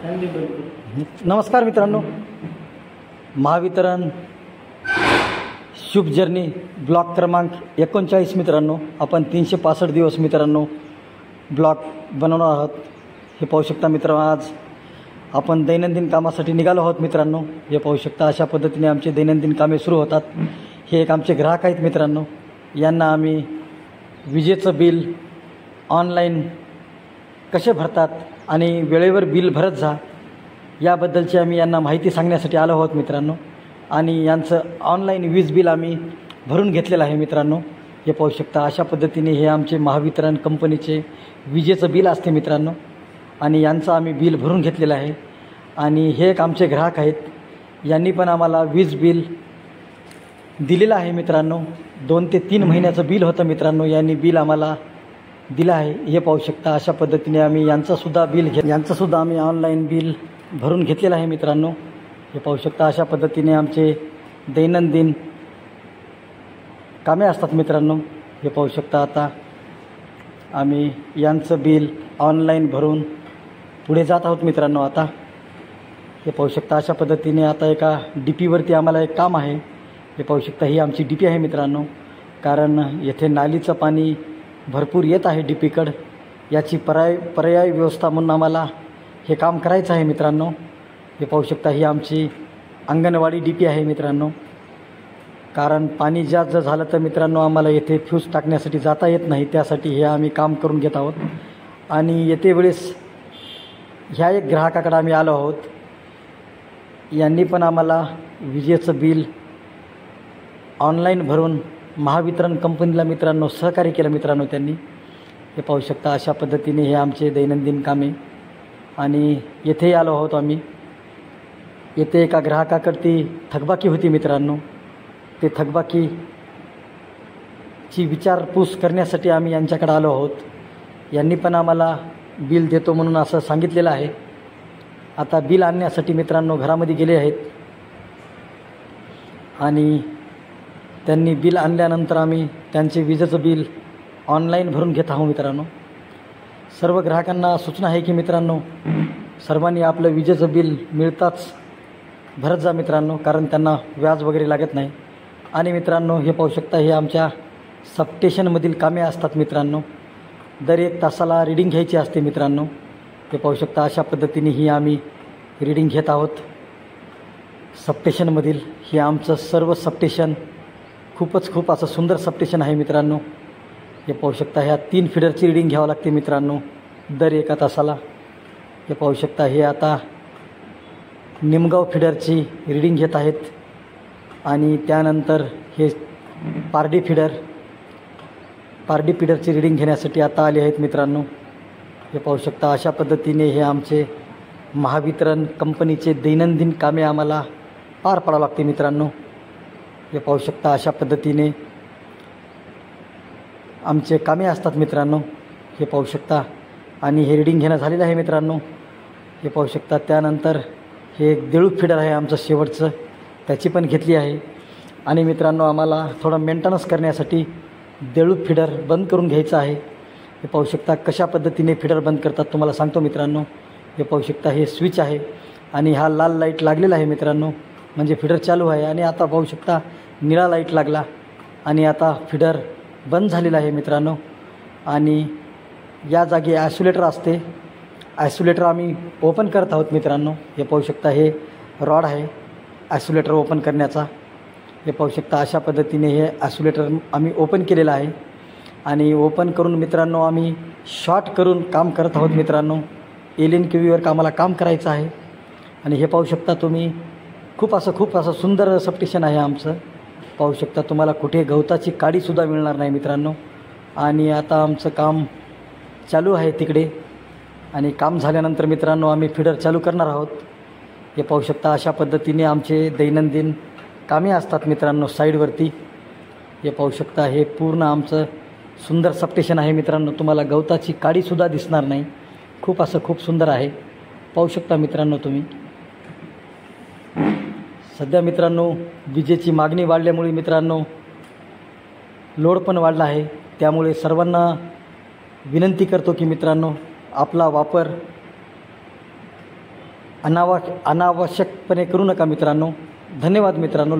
नमस्कार मित्रांनो, महावितरण शुभ जर्नी ब्लॉक क्रमांक 39 मित्रांनो, आपण 365 दिवस मित्रांनो ब्लॉक बनवणार आहोत. हे पाहू शकता मित्रांनो, आज आपण दैनंदिन कामासाठी निघालो आहोत मित्रांनो. हे पाहू शकता, अशा पद्धतीने आमचे दैनंदिन कामे सुरू होतात. हे एक आमचे ग्राहक आहेत मित्रांनो, यांना आम्ही विजेचं बिल ऑनलाईन कसे भरतात आणि वेळेवर बिल भरत जा याबद्दलची आम्ही यांना माहिती सांगण्यासाठी आलो आहोत मित्रांनो. आणि यांचं ऑनलाईन वीज बिल आम्ही भरून घेतलेलं आहे मित्रांनो. हे पाहू शकता, अशा पद्धतीने हे आमचे महावितरण कंपनीचे विजेचं बिल असते मित्रांनो. आणि यांचं आम्ही बिल भरून घेतलेलं आहे. आणि हे एक आमचे ग्राहक आहेत, यांनी पण आम्हाला वीज बिल दिलेलं आहे मित्रांनो. 2 ते 3 महिन्याचं बिल होतं मित्रांनो, यांनी बिल आम्हाला दिलं आहे. हे पाहू शकता, अशा पद्धतीने आम्ही यांचंसुद्धा आम्ही ऑनलाईन बिल भरून घेतलेलं आहे मित्रांनो. हे पाहू शकता, अशा पद्धतीने आमचे दैनंदिन कामे असतात मित्रांनो. हे पाहू शकता, आता आम्ही यांचं बिल ऑनलाईन भरून पुढे जात आहोत मित्रांनो. आता हे पाहू शकता, अशा पद्धतीने आता एका DPवरती आम्हाला एक काम आहे. हे पाहू शकता, ही आमची DP आहे मित्रांनो, कारण येथे नालीचं पाणी भरपूर येत आहे DPकडं. याची पर्यायी व्यवस्था म्हणून आम्हाला हे काम करायचं आहे मित्रांनो. हे पाहू शकता, ही आमची अंगणवाडी DP आहे मित्रांनो. कारण पाणी जास्त झालं तर मित्रांनो आम्हाला येथे फ्यूज टाकण्यासाठी जाता येत नाही, त्यासाठी हे आम्ही काम करून घेत आहोत. आणि येते वेळेस ह्या एक ग्राहकाकडे आम्ही आलो आहोत, यांनी पण आम्हाला विजेचं बिल ऑनलाईन भरून महावितरण कंपनीला मित्रांनो सहकार्य केलं मित्रांनो त्यांनी. हे पाहू शकता, अशा पद्धतीने हे आमचे दैनंदिन कामे. आणि येथे आलो आहोत आम्ही. येथे एका ग्राहकाकडती थकबाकी होती मित्रांनो. ते थकबाकीची विचारपूस करण्यासाठी आम्ही यांच्याकडे आलो आहोत. यांनी पण आम्हाला बिल देतो म्हणून असं सांगितलेलं आहे. आता बिल आणण्यासाठी मित्रांनो घरामध्ये गेले आहेत. आणि त्यांनी बिल आणल्यानंतर आम्ही त्यांचे विजेचं बिल ऑनलाईन भरून घेत आहोत मित्रांनो. सर्व ग्राहकांना सूचना आहे की मित्रांनो, सर्वांनी आपलं विजेचं बिल मिळताच भरत जा मित्रांनो, कारण त्यांना व्याज वगैरे लागत नाही. आणि मित्रांनो, हे पाहू शकता, हे आमच्या सबस्टेशनमधील कामे असतात मित्रांनो. दर 1 तासाला रीडिंग घ्यायची असते मित्रांनो. हे पाहू शकता, अशा पद्धतीने ही आम्ही रीडिंग घेत आहोत सबस्टेशनमधील. हे आमचं सर्व सबस्टेशन खूप असं सुंदर सबस्टेशन आहे मित्रांनो. हे पाहू शकता, ह्या 3 फीडरची रीडिंग घ्यावं लागते मित्रांनो दर 1 तासाला. हे पाहू शकता, हे आता निमगाव फीडरची रीडिंग घेत आहेत. आणि त्यानंतर हे पारडी फीडरची रीडिंग घेण्यासाठी आता आले आहेत मित्रांनो. हे पाहू शकता, अशा पद्धतीने हे आमचे महावितरण कंपनीचे दैनंदिन कामे आम्हाला पार पाडावं लागते मित्रांनो. हे पाहू शकता, अशा पद्धतीने आमचे कामे असतात मित्रांनो. हे पाहू शकता, आणि हे रीडिंग घेणं झालेलं आहे मित्रांनो. हे पाहू शकता, त्यानंतर हे एक देऊळ फीडर आहे आमचं शेवटचं, त्याची पण घेतली आहे. आणि मित्रांनो, आम्हाला थोडं मेंटेनन्स करण्यासाठी देऊळ फीडर बंद करून घ्यायचं आहे. हे पाहू शकता, कशा पद्धतीने फीडर बंद करतात तुम्हाला सांगतो मित्रांनो. हे पाहू शकता, हे स्विच आहे आणि हा लाल लाईट लागलेला आहे मित्रांनो, म्हणजे फीडर चालू आहे. आणि आता पाहू शकता, निळा लाईट लागला आणि आता फीडर बंद झालेला आहे मित्रांनो. आणि या जागी आयसोलेटर असते, आयसोलेटर आम्ही ओपन करत आहोत मित्रांनो. हे पाहू शकता, हे रॉड आहे आयसोलेटर ओपन करण्याचा. हे पाहू शकता, अशा पद्धतीने हे आयसोलेटर आम्ही ओपन केलेलं आहे. आणि ओपन करून मित्रांनो आम्ही शॉर्ट करून काम करत आहोत मित्रांनो. एलियन केवीवर आम्हाला काम करायचं आहे. आणि हे पाहू शकता तुम्ही, खूप असं सुंदर सबस्टेशन आहे आमचं. पाहू शकता, तुम्हाला कुठे गवताची काडीसुद्धा मिळणार नाही मित्रांनो. आणि आता आमचं काम चालू आहे तिकडे. आणि काम झाल्यानंतर मित्रांनो आम्ही फीडर चालू करणार आहोत. हे पाहू शकता, अशा पद्धतीने आमचे दैनंदिन कामे असतात मित्रांनो साईडवरती. हे पाहू शकता, हे पूर्ण आमचं सुंदर सबस्टेशन आहे मित्रांनो. तुम्हाला गवताची काडीसुद्धा दिसणार नाही. खूप सुंदर आहे. पाहू शकता मित्रांनो तुम्ही. सध्या मित्रांनो विजेची मागणी वाढल्यामुळे मित्रांनो लोड पण वाढला आहे. त्यामुळे सर्वांना विनंती करतो की मित्रांनो, आपला वापर अनावश्यकपणे करू नका मित्रांनो. धन्यवाद मित्रांनो.